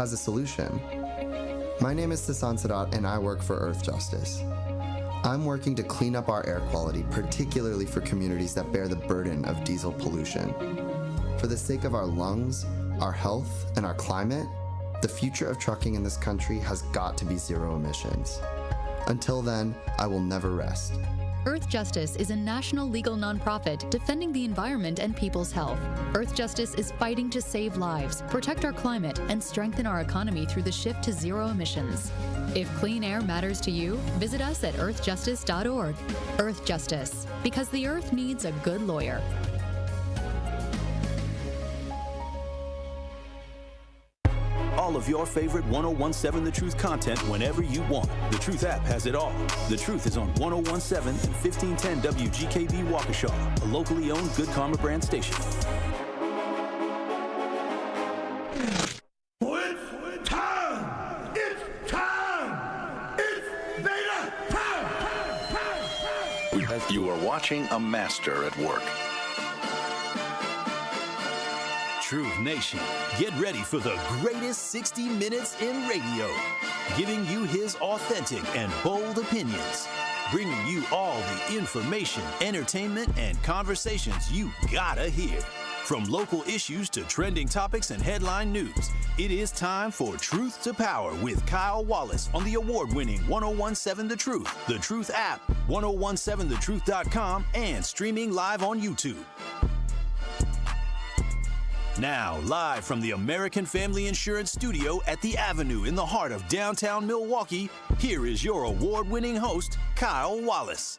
has a solution. My name is Sasan Sadat, and I work for Earth Justice. I'm working to clean up our air quality, particularly for communities that bear the burden of diesel pollution. For the sake of our lungs, our health, and our climate, the future of trucking in this country has got to be zero emissions. Until then, I will never rest. Earth Justice is a national legal nonprofit defending the environment and people's health. Earth Justice is fighting to save lives, protect our climate, and strengthen our economy through the shift to zero emissions. If clean air matters to you, visit us at earthjustice.org. Earth Justice, because the earth needs a good lawyer. All of your favorite 1017 The Truth content whenever you want. The Truth app has it all. The Truth is on 1017 and 1510 WGKB Waukesha, a locally owned Good Karma brand station. It's time! It's time! It's beta time! You are watching a master at work. Truth Nation, get ready for the greatest 60 minutes in radio, giving you his authentic and bold opinions, bringing you all the information, entertainment, and conversations you gotta hear. From local issues to trending topics and headline news, it is time for Truth to Power with Kyle Wallace on the award-winning 1017 The Truth, The Truth app, 1017thetruth.com, and streaming live on YouTube. Now, live from the American Family Insurance Studio at the Avenue in the heart of downtown Milwaukee, here is your award-winning host, Kyle Wallace.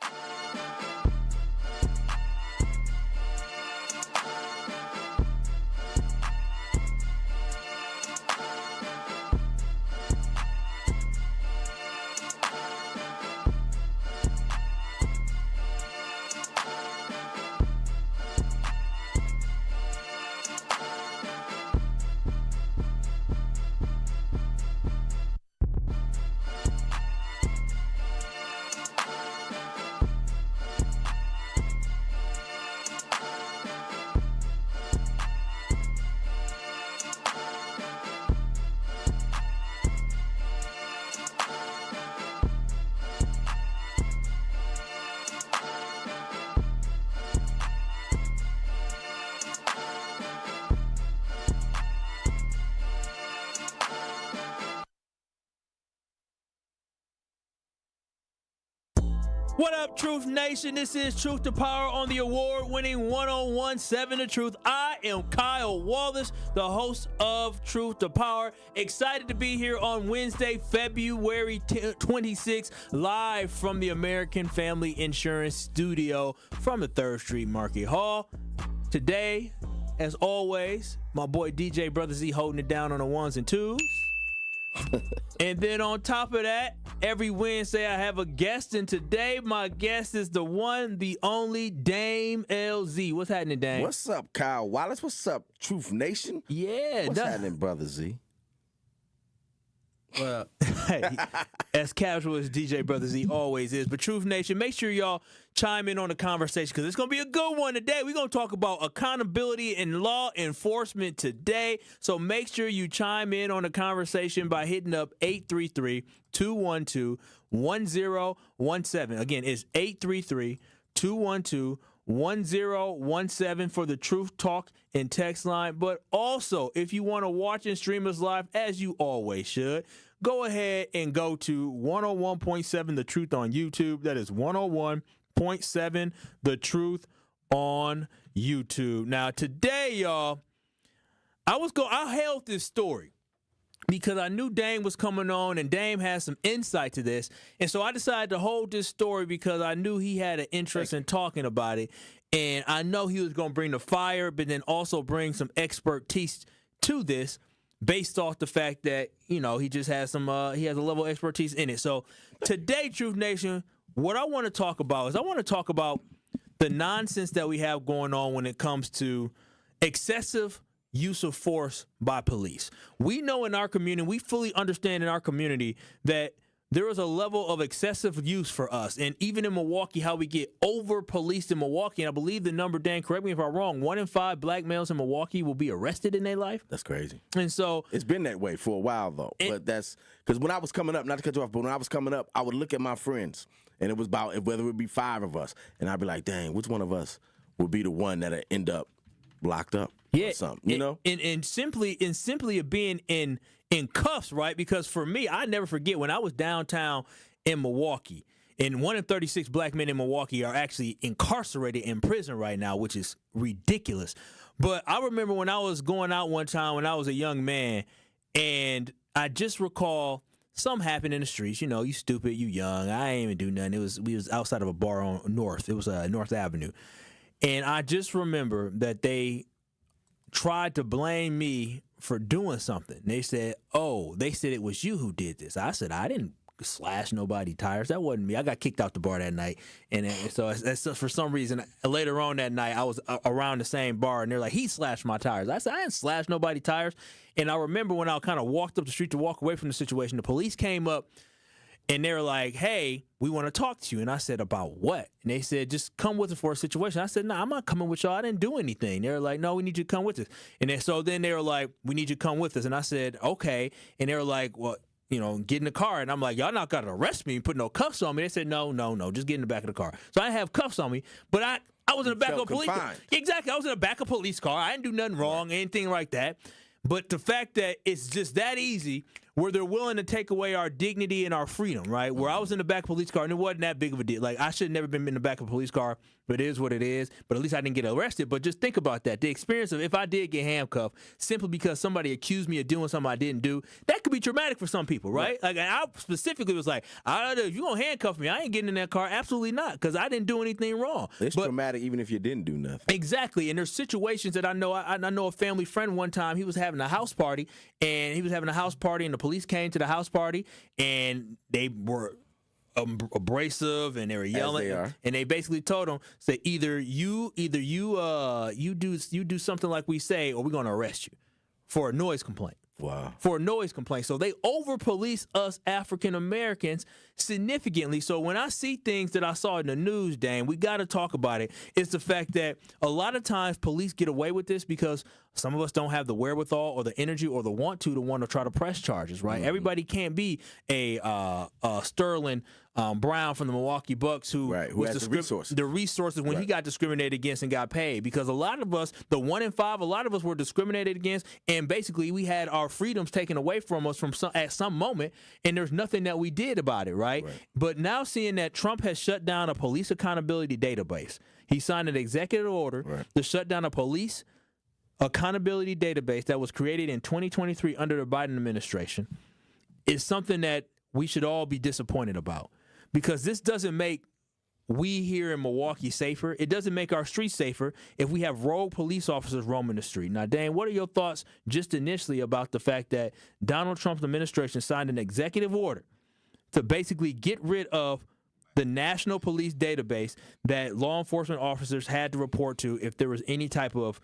What up, Truth Nation? This is Truth to Power on the award-winning 1017 The Truth. I am Kyle Wallace, the host of Truth to Power. Excited to be here on Wednesday, February 26th, live from the American Family Insurance Studio from the 3rd Street Market Hall. Today, as always, my boy DJ Brother Z holding it down on the ones and twos. And then on top of that, every Wednesday I have a guest, and today my guest is the one, the only Dame LZ. What's happening, Dame? What's up, Kyle Wallace? What's up, Truth Nation? Yeah. What's happening, Brother Z? Well, hey, as casual as DJ Brother Z always is. But Truth Nation, make sure y'all chime in on the conversation because it's going to be a good one today. We're going to talk about accountability and law enforcement today. So make sure you chime in on the conversation by hitting up 833-212-1017. Again, it's 833-212-1017 for the Truth Talk and text line. But also, if you want to watch and stream us live, as you always should, go ahead and go to 101.7 The Truth on YouTube. That is 101.7 The Truth on YouTube. Now, today, y'all, I held this story because I knew Dame was coming on and Dame has some insight to this. And so I decided to hold this story because I knew he had an interest in talking about it. And I know he was going to bring the fire, but then also bring some expertise to this based off the fact that, you know, he just has some, he has a level of expertise in it. So today, Truth Nation, what I want to talk about is I want to talk about the nonsense that we have going on when it comes to excessive use of force by police. We know in our community, we fully understand in our community that there is a level of excessive use for us. And even in Milwaukee, how we get over-policed in Milwaukee, and I believe the number, Dan, correct me if I'm wrong, 1 in 5 black males in Milwaukee will be arrested in their life. That's crazy. And so it's been that way for a while, though. But that's because when I was coming up, not to cut you off, but when I was coming up, I would look at my friends, and it was about whether it would be 5 of us, and I'd be like, dang, which one of us would be the one that'd end up locked up or something, you know? And simply of being in cuffs, right? Because for me, I never forget when I was downtown in Milwaukee, and 1 in 36 black men in Milwaukee are actually incarcerated in prison right now, which is ridiculous. But I remember when I was going out one time when I was a young man, and I just recall something happened in the streets. You know, you stupid, you young. I ain't even do nothing. We was outside of a bar on North. It was North Avenue. And I just remember that they tried to blame me for doing something. They said it was you who did this. I said, I didn't slash nobody's tires. That wasn't me. I got kicked out the bar that night. And so for some reason, later on that night, I was around the same bar, and they're like, he slashed my tires. I said, I didn't slash nobody's tires. And I remember when I kind of walked up the street to walk away from the situation, the police came up, and they were like, hey, we want to talk to you. And I said, about what? And they said, just come with us for a situation. I said, no, I'm not coming with y'all. I didn't do anything. They were like, no, we need you to come with us. And so then they were like, we need you to come with us. And I said, okay. And they were like, well, you know, get in the car. And I'm like, y'all not got to arrest me and put no cuffs on me. They said, no, just get in the back of the car. So I didn't have cuffs on me, but I was in the back of a police car. Exactly. I was in the back of a police car. I didn't do nothing wrong, anything like that. But the fact that it's just that easy where they're willing to take away our dignity and our freedom, right? Where I was in the back of a police car, and it wasn't that big of a deal. Like, I should have never been in the back of a police car, but it is what it is. But at least I didn't get arrested. But just think about that. The experience of if I did get handcuffed simply because somebody accused me of doing something I didn't do, that could be traumatic for some people, right? Like, and I specifically was like, if you're going to handcuff me, I ain't getting in that car. Absolutely not, because I didn't do anything wrong. It's traumatic even if you didn't do nothing. Exactly. And there's situations that I know. I know a family friend one time, he was having a house party, and the police came to the house party, and they were abrasive, and they were yelling, and they basically told him, say, either you do something like we say, or we're going to arrest you for a noise complaint. Wow. For a noise complaint. So they over-police us African Americans significantly. So when I see things that I saw in the news, Dan, we got to talk about it. It's the fact that a lot of times police get away with this because some of us don't have the wherewithal or the energy or the want to try to press charges, right? Mm-hmm. Everybody can't be a Sterling Brown from the Milwaukee Bucks who has the resources when he got discriminated against and got paid. Because a lot of us, the 1 in 5, a lot of us were discriminated against, and basically we had our freedoms taken away from us at some moment, and there's nothing that we did about it, right? But now seeing that Trump has shut down a police accountability database, he signed an executive order to shut down a police accountability database that was created in 2023 under the Biden administration, is something that we should all be disappointed about. Because this doesn't make we here in Milwaukee safer. It doesn't make our streets safer if we have rogue police officers roaming the street. Now, Dan, what are your thoughts just initially about the fact that Donald Trump's administration signed an executive order to basically get rid of the national police database that law enforcement officers had to report to if there was any type of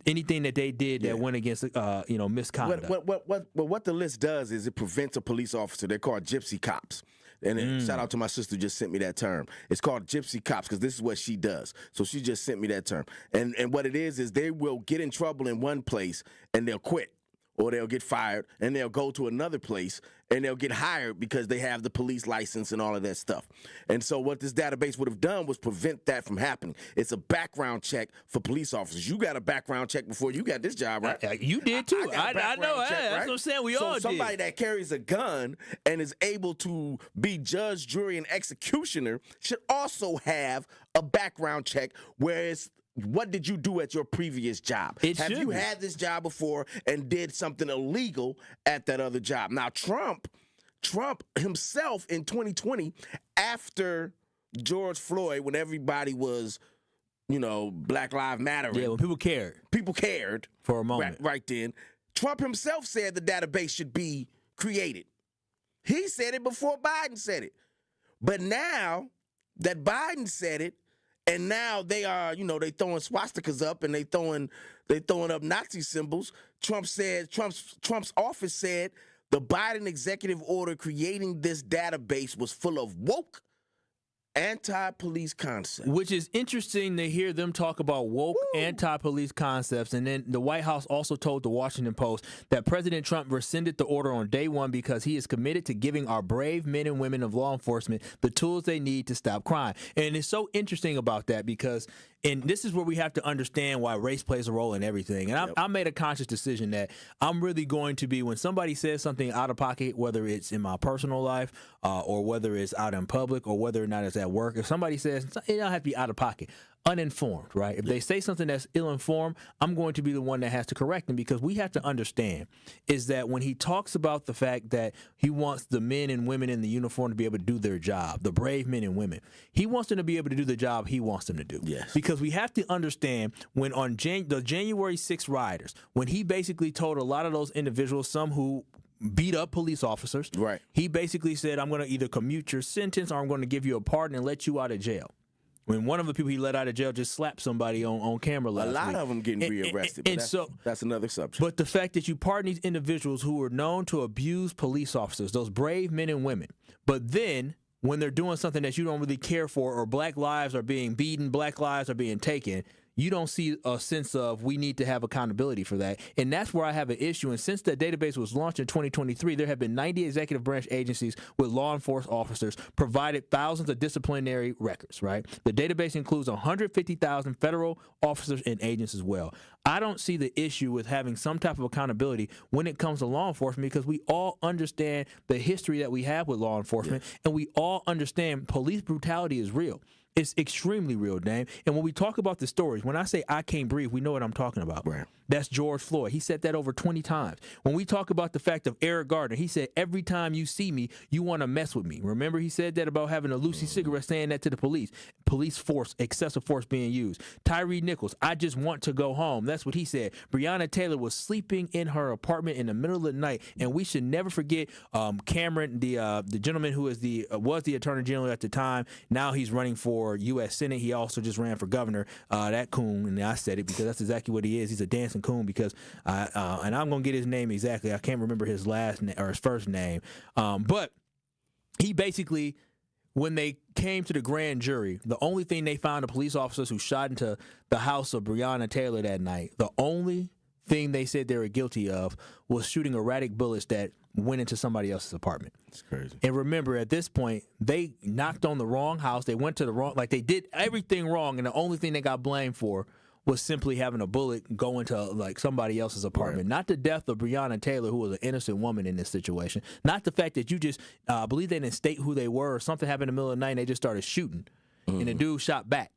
anything that they did that went against misconduct? What the list does is it prevents a police officer. They're called gypsy cops. And shout out to my sister who just sent me that term. It's called gypsy cops because this is what she does. So she just sent me that term. And what it is they will get in trouble in one place and they'll quit. Or they'll get fired, and they'll go to another place, and they'll get hired because they have the police license and all of that stuff. And so what this database would have done was prevent that from happening. It's a background check for police officers. You got a background check before you got this job, right? You did, too. I know. Check, right? That's what I'm saying. We all did. So somebody that carries a gun and is able to be judge, jury, and executioner should also have a background check where it's, what did you do at your previous job? Have you had this job before and did something illegal at that other job? Now, Trump himself in 2020, after George Floyd, when everybody was, Black Lives Matter. Yeah, when people cared. People cared. For a moment. Right then. Trump himself said the database should be created. He said it before Biden said it. But now that Biden said it, and now they are, they throwing swastikas up and they throwing up Nazi symbols. Trump's office said The Biden executive order creating this database was full of woke anti-police concepts. Which is interesting to hear them talk about woke anti-police concepts. And then the White House also told the Washington Post that President Trump rescinded the order on day one because he is committed to giving our brave men and women of law enforcement the tools they need to stop crime. And it's so interesting about that because, and this is where we have to understand why race plays a role in everything. And I made a conscious decision that I'm really going to be, when somebody says something out of pocket, whether it's in my personal life or whether it's out in public or whether or not it's at work, if somebody says, it don't have to be out of pocket, uninformed, right? If they say something that's ill-informed, I'm going to be the one that has to correct them, because we have to understand is that when he talks about the fact that he wants the men and women in the uniform to be able to do their job, the brave men and women, he wants them to be able to do the job he wants them to do. Yes. Because we have to understand when on the January 6th rioters, when he basically told a lot of those individuals, some who beat up police officers, right? He basically said, I'm going to either commute your sentence or I'm going to give you a pardon and let you out of jail. When one of the people he let out of jail just slapped somebody on camera last week. A lot of them getting rearrested. And so that's another subject. But the fact that you pardon these individuals who were known to abuse police officers, those brave men and women, but then when they're doing something that you don't really care for, or black lives are being beaten, black lives are being taken, you don't see a sense of we need to have accountability for that. And that's where I have an issue. And since that database was launched in 2023, there have been 90 executive branch agencies with law enforcement officers provided thousands of disciplinary records, right? The database includes 150,000 federal officers and agents as well. I don't see the issue with having some type of accountability when it comes to law enforcement, because we all understand the history that we have with law enforcement, and we all understand police brutality is real. It's extremely real, Dame. And when we talk about the stories, when I say I can't breathe, we know what I'm talking about. Right. That's George Floyd. He said that over 20 times. When we talk about the fact of Eric Gardner, he said, every time you see me, you want to mess with me. Remember, he said that about having a Lucy cigarette, saying that to the police. Police force, excessive force being used. Tyree Nichols, I just want to go home. That's what he said. Breonna Taylor was sleeping in her apartment in the middle of the night. And we should never forget Cameron, the gentleman who was the attorney general at the time. Now he's running for U.S. Senate. He also just ran for governor. That coon, and I said it because that's exactly what he is. He's a dancing coon, because and I'm gonna get his name exactly. I can't remember his last name or his first name. But he basically, when they came to the grand jury, the only thing they found, the police officers who shot into the house of Breonna Taylor that night, the only thing they said they were guilty of was shooting erratic bullets that went into somebody else's apartment. It's crazy. And remember, at this point, they knocked on the wrong house. They went to the wrong, like they did everything wrong, and the only thing they got blamed for was simply having a bullet go into like somebody else's apartment. Right. Not the death of Breonna Taylor, who was an innocent woman in this situation. Not the fact that you just believe they didn't state who they were, or something happened in the middle of the night and they just started shooting. And the dude shot back.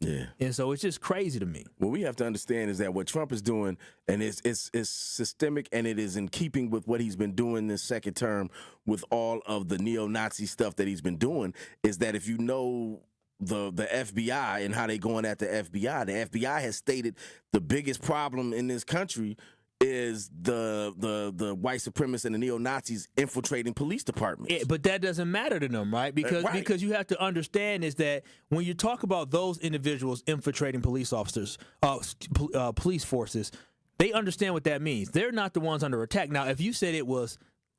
Yeah. And so it's just crazy to me. What we have to understand is that what Trump is doing, and it's systemic, and it is in keeping with what he's been doing this second term with all of the neo-Nazi stuff that he's been doing, is that if you know the FBI and how they going at the FBI has stated the biggest problem in this country is the white supremacists and the neo-Nazis infiltrating police departments. Yeah, but that doesn't matter to them, right? Because you have to understand is that when you talk about those individuals infiltrating police officers, police forces, they understand what that means. They're not the ones under attack. Now, if you said it was,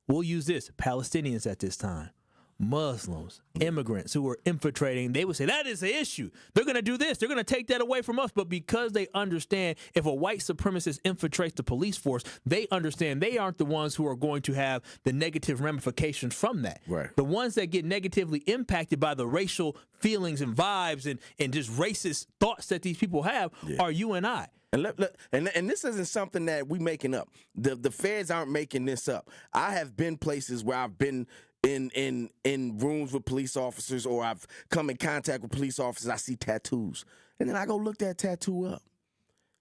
we'll use this, Palestinians at this time, Muslims, immigrants who were infiltrating, they would say that is an issue. They're going to do this. They're going to take that away from us. But because they understand if a white supremacist infiltrates the police force, they understand they aren't the ones who are going to have the negative ramifications from that. Right. The ones that get negatively impacted by the racial feelings and vibes and just racist thoughts that these people have are you and I. And this isn't something that we making up. The feds aren't making this up. I have been places where I've been in rooms with police officers, or I've come in contact with police officers. I see tattoos, and then I go look that tattoo up.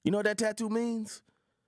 You know what that tattoo means?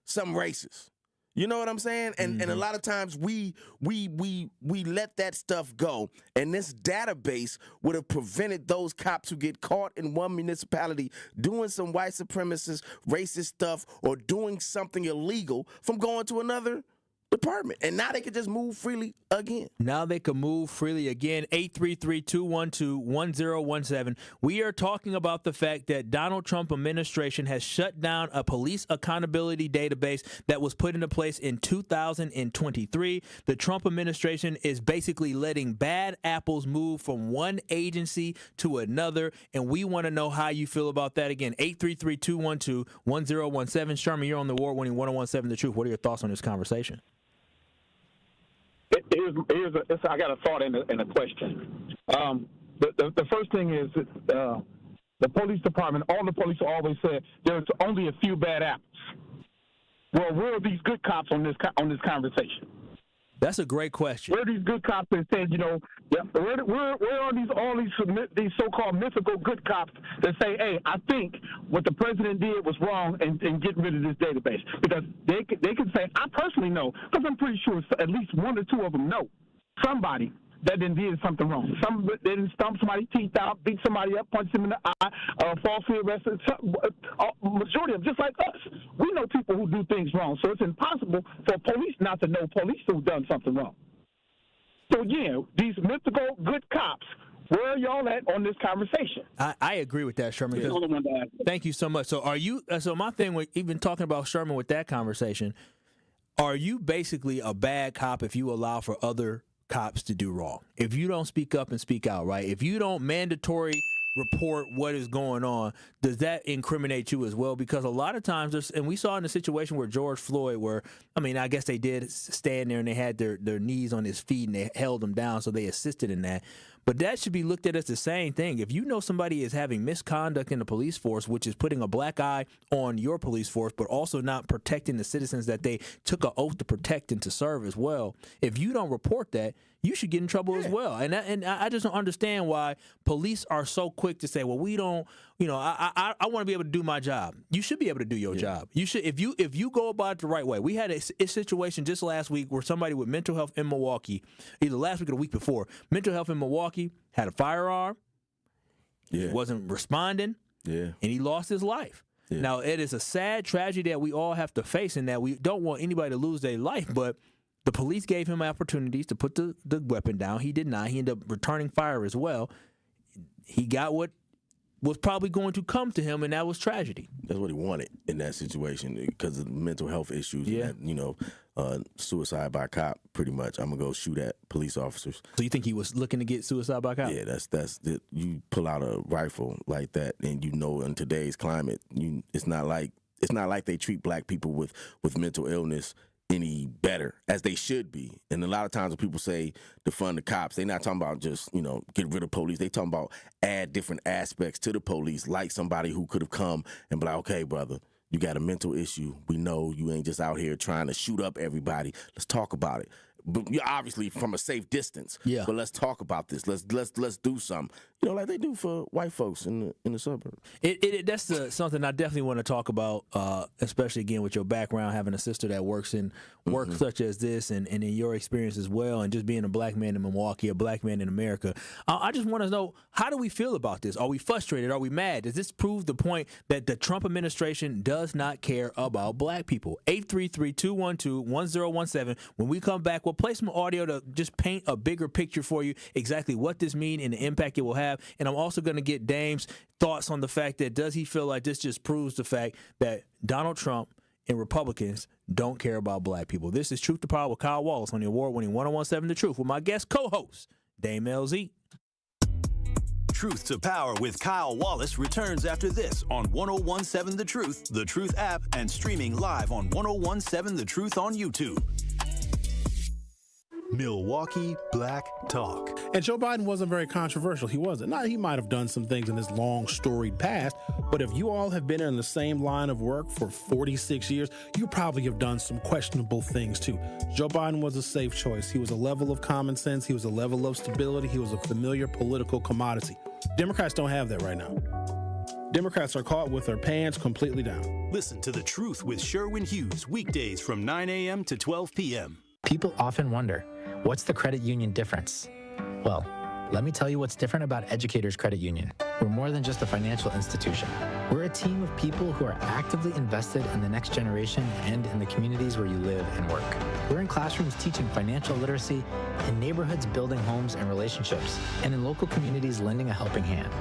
Something racist. You know what I'm saying? And a lot of times we let that stuff go, and this database would have prevented those cops who get caught in one municipality doing some white supremacist, racist stuff or doing something illegal from going to another department. And now they can just move freely again. Now they can move freely again. 833-212-1017. We are talking about the fact that Donald Trump administration has shut down a police accountability database that was put into place in 2023. The Trump administration is basically letting bad apples move from one agency to another, and we want to know how you feel about that. Again, 833-212-1017. Sherman, you're on the award-winning 1017 The Truth. What are your thoughts on this conversation? I got a thought and a question. The first thing is the police department, all the police always said there's only a few bad apples. Well, where are these good cops on this conversation? That's a great question. Where are these good cops that said, where are these so-called mythical good cops that say, hey, I think what the president did was wrong and get rid of this database? Because they can say, I personally know, because I'm pretty sure at least one or two of them know somebody that did something wrong. They didn't stomp somebody's teeth out, beat somebody up, punch them in the eye, falsely arrested. Majority of them, just like us, we know people who do things wrong. So it's impossible for police not to know police who've done something wrong. So again, these mythical good cops, where are y'all at on this conversation? I agree with that, Sherman. Thank you so much. So are you? So my thing with even talking about Sherman with that conversation, are you basically a bad cop if you allow for other cops to do wrong? If you don't speak up and speak out, right? If you don't mandatory report what is going on, does that incriminate you as well? Because a lot of times, and we saw in the situation where George Floyd, I guess they did stand there and they had their knees on his feet and they held him down, so they assisted in that. But that should be looked at as the same thing. If you know somebody is having misconduct in the police force, which is putting a black eye on your police force, but also not protecting the citizens that they took an oath to protect and to serve as well, if you don't report that, you should get in trouble as well. And I just don't understand why police are so quick to say, well, we don't, I want to be able to do my job. You should be able to do your job. You should, if you go about it the right way. We had a situation just last week where somebody with mental health in Milwaukee, either last week or the week before, mental health in Milwaukee, had a firearm, wasn't responding, and he lost his life. Yeah. Now, it is a sad tragedy that we all have to face and that we don't want anybody to lose their life, but the police gave him opportunities to put the weapon down. He did not. He ended up returning fire as well. He got what was probably going to come to him, and that was tragedy. That's what he wanted in that situation because of the mental health issues. Yeah. And, suicide by cop, pretty much. I'm going to go shoot at police officers. So you think he was looking to get suicide by cop? Yeah, that's you pull out a rifle like that, and in today's climate, it's not like they treat black people with mental illness any better, as they should be. And a lot of times when people say defund the cops, they're not talking about just, get rid of police. They talking about add different aspects to the police, like somebody who could have come and be like, okay, brother, you got a mental issue. We know you ain't just out here trying to shoot up everybody. Let's talk about it. But you're obviously from a safe distance. Yeah. But let's talk about this. Let's do something. Like they do for white folks in the suburbs. That's something I definitely want to talk about, especially again with your background, having a sister that works in work such as this, and in your experience as well, and just being a black man in Milwaukee, a black man in America. I just want to know, how do we feel about this? Are we frustrated? Are we mad? Does this prove the point that the Trump administration does not care about black people? 833-212-1017. When we come back, we'll play some audio to just paint a bigger picture for you, exactly what this means and the impact it will have. And I'm also going to get Dame's thoughts on the fact that does he feel like this just proves the fact that Donald Trump and Republicans don't care about black people. This is Truth to Power with Kyle Wallace on the award-winning 1017 The Truth with my guest co-host, Dame LZ. Truth to Power with Kyle Wallace returns after this on 1017 The Truth app, and streaming live on 1017 The Truth on YouTube. Milwaukee Black Talk. And Joe Biden wasn't very controversial. He wasn't. Now, he might have done some things in his long, storied past, but if you all have been in the same line of work for 46 years, you probably have done some questionable things too. Joe Biden was a safe choice. He was a level of common sense. He was a level of stability. He was a familiar political commodity. Democrats don't have that right now. Democrats are caught with their pants completely down. Listen to The Truth with Sherwin Hughes, weekdays from 9 a.m. to 12 p.m. People often wonder, what's the credit union difference? Well, let me tell you what's different about Educators Credit Union. We're more than just a financial institution. We're a team of people who are actively invested in the next generation and in the communities where you live and work. We're in classrooms teaching financial literacy, in neighborhoods building homes and relationships, and in local communities lending a helping hand.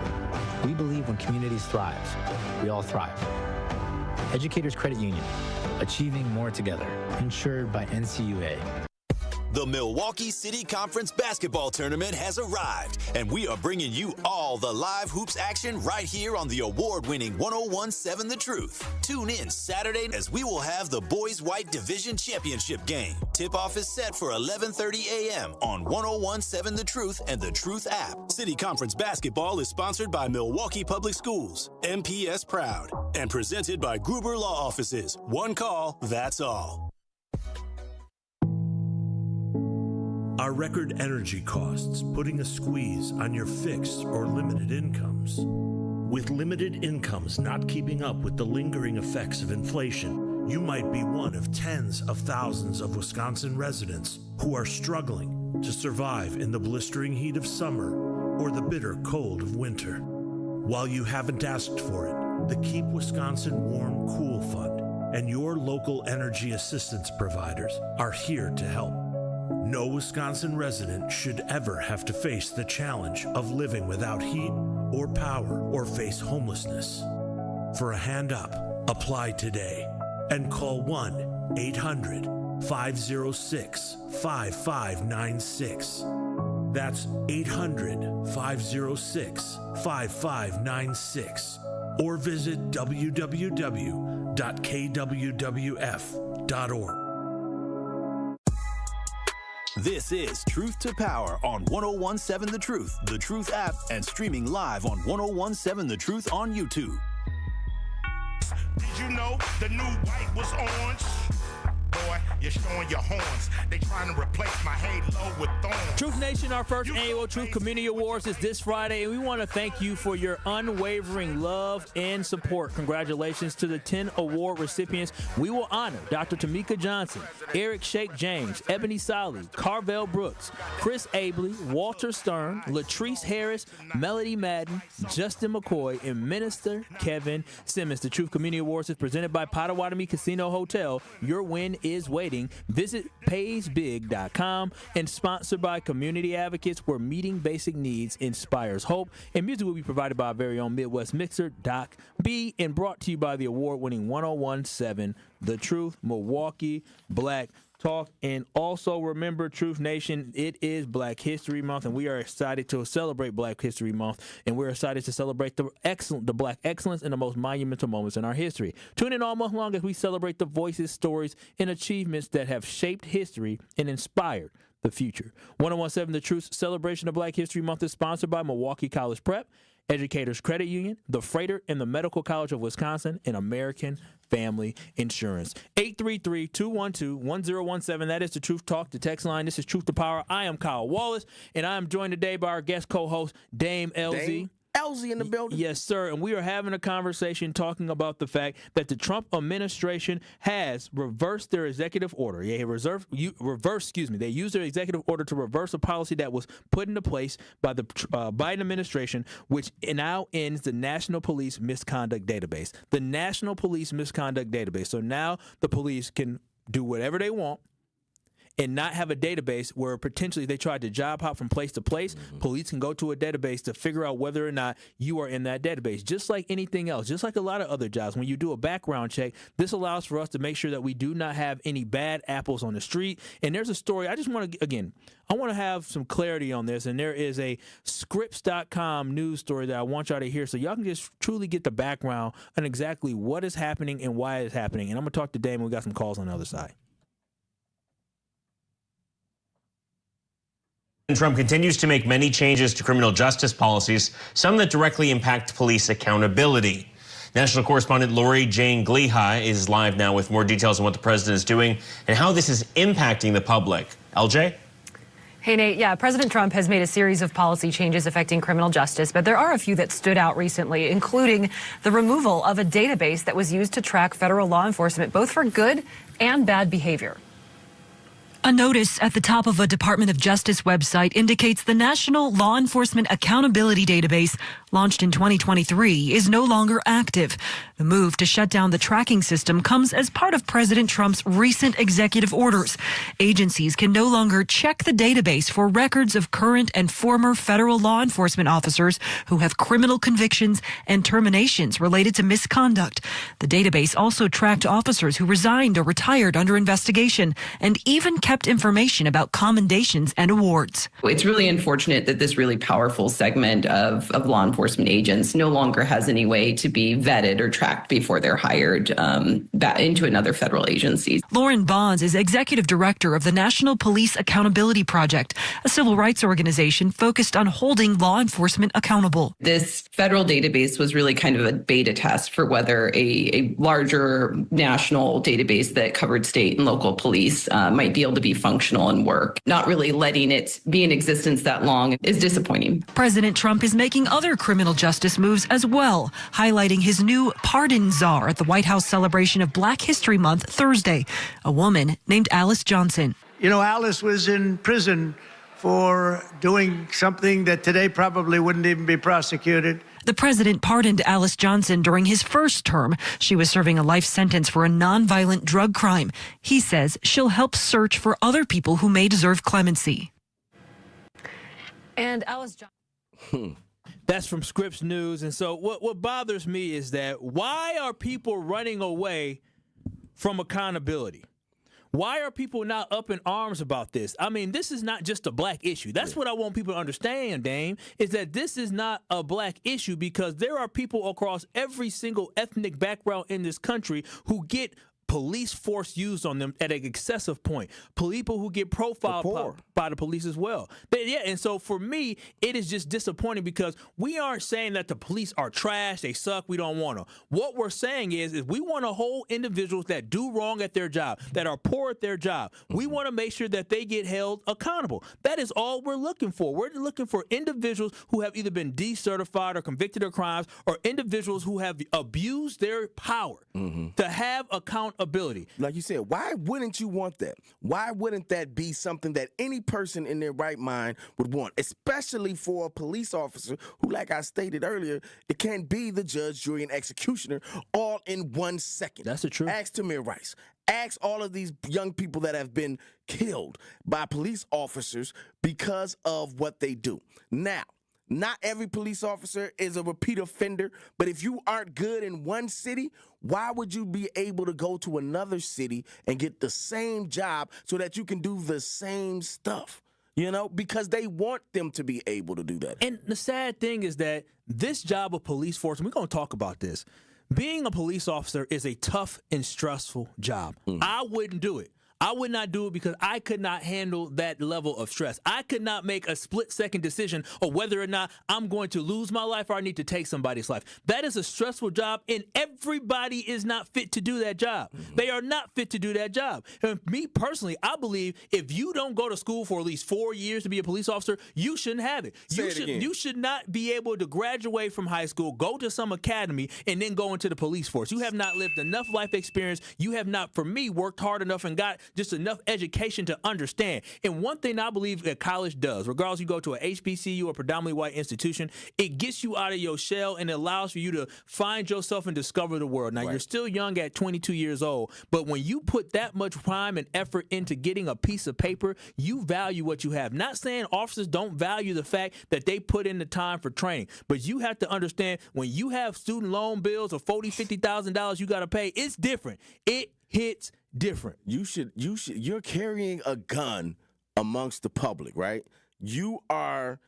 We believe when communities thrive, we all thrive. Educators Credit Union, achieving more together, insured by NCUA. The Milwaukee City Conference basketball tournament has arrived, and we are bringing you all the live hoops action right here on the award-winning 101.7 The Truth. Tune in Saturday as we will have the Boys White Division Championship game. Tip-off is set for 11:30 a.m. on 101.7 The Truth and The Truth app. City Conference basketball is sponsored by Milwaukee Public Schools, MPS Proud, and presented by Gruber Law Offices. One call, that's all. Are record energy costs putting a squeeze on your fixed or limited incomes? With limited incomes not keeping up with the lingering effects of inflation, you might be one of tens of thousands of Wisconsin residents who are struggling to survive in the blistering heat of summer or the bitter cold of winter. While you haven't asked for it, the Keep Wisconsin Warm Cool Fund and your local energy assistance providers are here to help. No Wisconsin resident should ever have to face the challenge of living without heat or power or face homelessness. For a hand up, apply today and call 1-800-506-5596. That's 800-506-5596. Or visit www.kwwf.org. This is Truth to Power on 101.7 The Truth app, and streaming live on 101.7 The Truth on YouTube. Did you know the new white was orange? Boy, you're showing your horns. They trying to replace my halo with thorns. Truth Nation, our first annual Truth Community Awards is this Friday, and we want to thank you for your unwavering love and support. Congratulations to the 10 award recipients. We will honor Dr. Tamika Johnson, Eric Shake James, Ebony Solly, Carvel Brooks, Chris Abley, Walter Stern, Latrice Harris, Melody Madden, Justin McCoy, and Minister Kevin Simmons. The Truth Community Awards is presented by Potawatomi Casino Hotel. Your win is waiting. Visit paysbig.com and sponsored by Community Advocates, where meeting basic needs inspires hope. And music will be provided by our very own Midwest mixer, Doc B, and brought to you by the award-winning 101.7 The Truth, Milwaukee Black Talk. And also remember, Truth Nation, it is Black History Month, and we are excited to celebrate Black History Month, and we're excited to celebrate the Black excellence and the most monumental moments in our history. Tune in all month long as we celebrate the voices, stories, and achievements that have shaped history and inspired the future. 101.7 The Truth celebration of Black History Month is sponsored by Milwaukee College Prep, Educators Credit Union, the Freighter and the Medical College of Wisconsin, and American Family Insurance. 833-212-1017. That is the Truth Talk, the text line. This is Truth to Power. I am Kyle Wallace, and I am joined today by our guest co-host, Dame LZ. LZ in the building. Yes, sir. And we are having a conversation talking about the fact that the Trump administration has reversed their executive order. They used their executive order to reverse a policy that was put into place by the Biden administration, which now ends the National Police Misconduct Database. The National Police Misconduct Database. So now the police can do whatever they want and not have a database where potentially they tried to job hop from place to place. Mm-hmm. Police can go to a database to figure out whether or not you are in that database, just like anything else, just like a lot of other jobs. When you do a background check, this allows for us to make sure that we do not have any bad apples on the street. And there's a story. I just want to, again, I want to have some clarity on this. And there is a Scripps.com news story that I want y'all to hear so y'all can just truly get the background on exactly what is happening and why it's happening. And I'm going to talk to Dame, and we got some calls on the other side. Trump continues to make many changes to criminal justice policies, some that directly impact police accountability. National correspondent Lori Jane Gliha is live now with more details on what the president is doing and how this is impacting the public. LJ? Hey, Nate. Yeah, President Trump has made a series of policy changes affecting criminal justice, but there are a few that stood out recently, including the removal of a database that was used to track federal law enforcement, both for good and bad behavior. A notice at the top of a Department of Justice website indicates the National Law Enforcement Accountability Database, launched in 2023, is no longer active. The move to shut down the tracking system comes as part of President Trump's recent executive orders. Agencies can no longer check the database for records of current and former federal law enforcement officers who have criminal convictions and terminations related to misconduct. The database also tracked officers who resigned or retired under investigation and even kept information about commendations and awards. It's really unfortunate that this really powerful segment of law enforcement agents no longer has any way to be vetted or tracked before they're hired into another federal agency. Lauren Bonds is executive director of the National Police Accountability Project, a civil rights organization focused on holding law enforcement accountable. This federal database was really kind of a beta test for whether a larger national database that covered state and local police might be able to be functional and work. Not really letting it be in existence that long is disappointing. President Trump is making other criminal justice moves as well, highlighting his new pardon czar at the White House celebration of Black History Month Thursday, a woman named Alice Johnson. You know, Alice was in prison for doing something that today probably wouldn't even be prosecuted. The president pardoned Alice Johnson during his first term. She was serving a life sentence for a nonviolent drug crime. He says she'll help search for other people who may deserve clemency. And Alice Johnson. That's from Scripps News. And so what bothers me is that why are people running away from accountability? Why are people not up in arms about this? I mean, this is not just a black issue. That's what I want people to understand, Dame, is that this is not a black issue because there are people across every single ethnic background in this country who get police force used on them at an excessive point. People who get profiled by the police as well. And so for me, it is just disappointing because we aren't saying that the police are trash, they suck, we don't want them. What we're saying is we want to hold individuals that do wrong at their job, that are poor at their job. We want to make sure that they get held accountable. That is all we're looking for. We're looking for individuals who have either been decertified or convicted of crimes, or individuals who have abused their power to have accountability. Like you said, why wouldn't you want that? Why wouldn't that be something that any person in their right mind would want, especially for a police officer who, like I stated earlier, it can't be the judge, jury, and executioner all in 1 second. That's the truth. Ask Tamir Rice. Ask all of these young people that have been killed by police officers because of what they do. Now, not every police officer is a repeat offender, but if you aren't good in one city, why would you be able to go to another city and get the same job so that you can do the same stuff? You know, because they want them to be able to do that. And the sad thing is that this job of police force, and we're going to talk about this, being a police officer is a tough and stressful job. I wouldn't do it. I would not do it because I could not handle that level of stress. I could not make a split-second decision of whether or not I'm going to lose my life or I need to take somebody's life. That is a stressful job, and everybody is not fit to do that job. They are not fit to do that job. And me personally, I believe if you don't go to school for at least 4 years to be a police officer, you shouldn't have it. You should not be able to graduate from high school, go to some academy, and then go into the police force. You have not lived enough life experience. You have not, for me, worked hard enough and got just enough education to understand. And one thing I believe that college does, regardless you go to a HBCU or predominantly white institution, it gets you out of your shell and it allows for you to find yourself and discover the world. Now, you're still young at 22 years old, but when you put that much time and effort into getting a piece of paper, you value what you have. Not saying officers don't value the fact that they put in the time for training, but you have to understand when you have student loan bills of $40,000, $50,000 you got to pay, it's different. It hits different. You're carrying a gun amongst the public, right? You are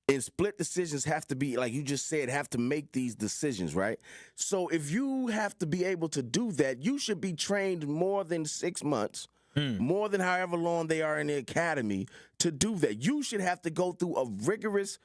in split decisions, have to be, like you just said, have to make these decisions, right? So if you have to be able to do that, you should be trained more than 6 months, more than however long they are in the academy to do that. You should have to go through a rigorous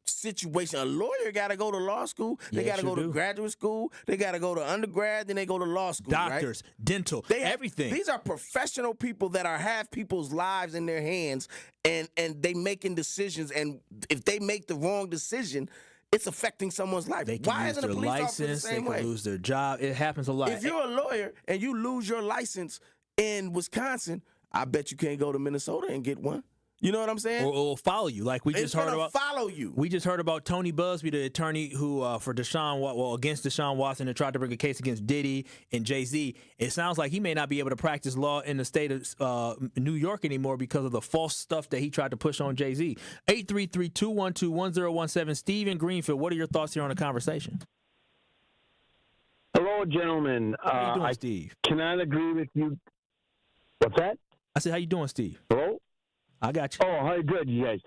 situation. A lawyer got to go to law school. They got to go to graduate school. They got to go to undergrad. Then they go to law school. Doctors, right? dental, everything. These are professional people that have people's lives in their hands, and they making decisions. And if they make the wrong decision, it's affecting someone's life. They can lose their license. They can lose their job. It happens a lot. If you're a lawyer and you lose your license in Wisconsin, I bet you can't go to Minnesota and get one. You know what I'm saying? Or follow you, like we just heard about. Follow you. We just heard about Tony Busby, the attorney who for against Deshaun Watson, and tried to bring a case against Diddy and Jay-Z. It sounds like he may not be able to practice law in the state of New York anymore because of the false stuff that he tried to push on Jay-Z. 833-212-1017. Steve in Greenfield, what are your thoughts here on the conversation? Hello, gentlemen. How you doing, I Steve? Cannot agree with you. What's that? I said, how you doing, Steve? Hello? I got you. Oh, hi, good, you guys.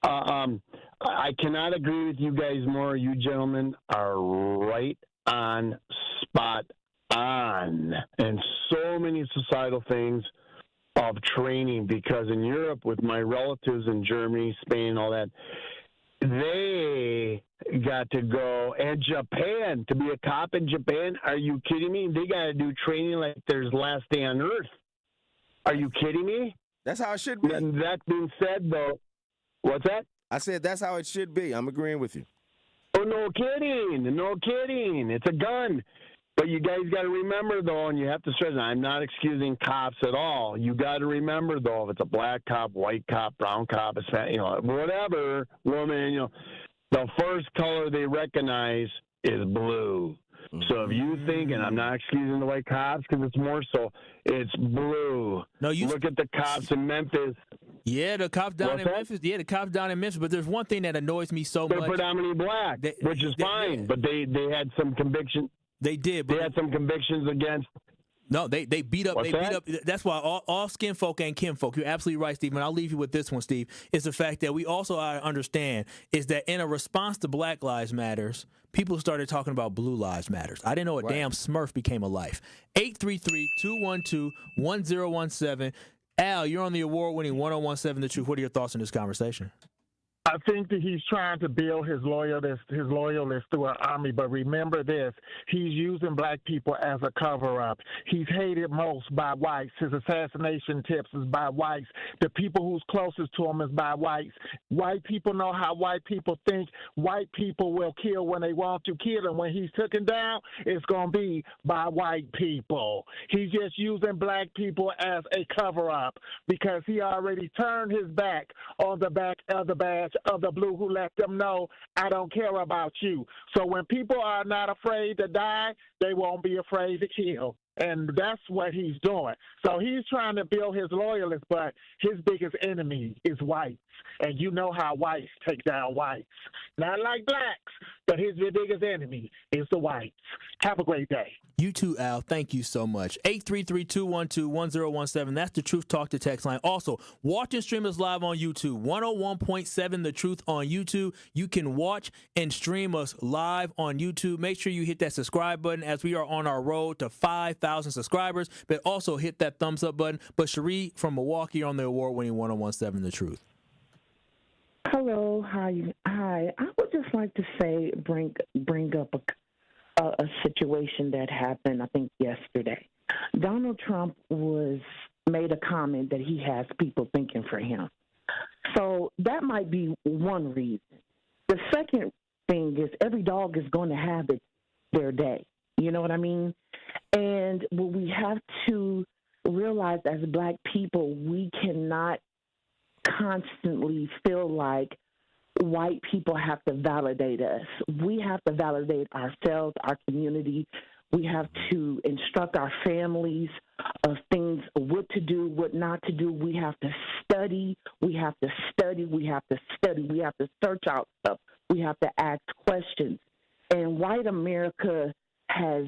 I cannot agree with you guys more. You gentlemen are right on, spot on, and so many societal things of training, because in Europe, with my relatives in Germany, Spain, all that, they got to go, and Japan, to be a cop in Japan, are you kidding me? They got to do training like there's last day on earth. Are you kidding me? That's how it should be. And that being said, though, what's that? I said that's how it should be. I'm agreeing with you. Oh, no kidding. No kidding. It's a gun. But you guys got to remember, though, and you have to stress, I'm not excusing cops at all. You got to remember, though, if it's a black cop, white cop, brown cop, whatever, woman, the first color they recognize is blue. So if you think, and I'm not excusing the white cops because it's more so, it's blue. No, you look at the cops in Memphis. Yeah, the cops down in Memphis. Yeah, the cops down in Memphis. But there's one thing that annoys me so much. They're predominantly black, which is fine. But they had some conviction. They did. But they had some convictions against. No, they beat up. What's beat up. That's why all skin folk ain't kin folk. You're absolutely right, Steve. And I'll leave you with this one, Steve. Is the fact that we also understand is that in a response to Black Lives Matters, people started talking about Blue Lives Matters. I didn't know a damn Smurf became a life. 833-212-1017. Al, you're on the award-winning 1017 The Truth. What are your thoughts on this conversation? I think that he's trying to build his loyalists through an army. But remember this, he's using black people as a cover-up. He's hated most by whites. His assassination tips is by whites. The people who's closest to him is by whites. White people know how white people think. White people will kill when they want to kill, and when he's taken down, it's going to be by white people. He's just using black people as a cover-up because he already turned his back on the back of the badge of the blue, who let them know, I don't care about you. So when people are not afraid to die, they won't be afraid to kill. And that's what he's doing. So he's trying to build his loyalists, but his biggest enemy is whites. And you know how whites take down whites. Not like blacks, but his biggest enemy is the whites. Have a great day. You too, Al. Thank you so much. 833-212-1017. That's the Truth Talk to text line. Also, watch and stream us live on YouTube. 101.7 The Truth on YouTube. You can watch and stream us live on YouTube. Make sure you hit that subscribe button as we are on our road to 5,000 subscribers. But also hit that thumbs up button. But Cherie from Milwaukee on the award-winning 101.7 The Truth. Hello, hi. I would just like to say, bring up a situation that happened, I think, yesterday. Donald Trump made a comment that he has people thinking for him. So that might be one reason. The second thing is every dog is going to have their day. You know what I mean? And what we have to realize as Black people, we cannot constantly feel like white people have to validate us. We have to validate ourselves, our community. We have to instruct our families of things, what to do, what not to do. We have to study. We have to study. We have to study. We have to search out stuff. We have to ask questions. And white America has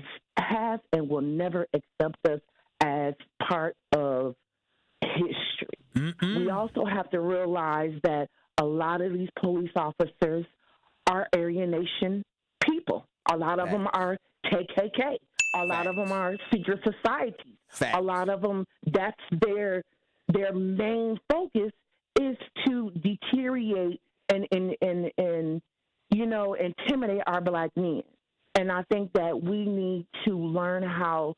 and will never accept us as part of history. We also have to realize that a lot of these police officers are Aryan Nation people. A lot of them are KKK. A lot of them are secret societies. A lot of them, that's their main focus is to deteriorate and intimidate our Black men. And I think that we need to learn how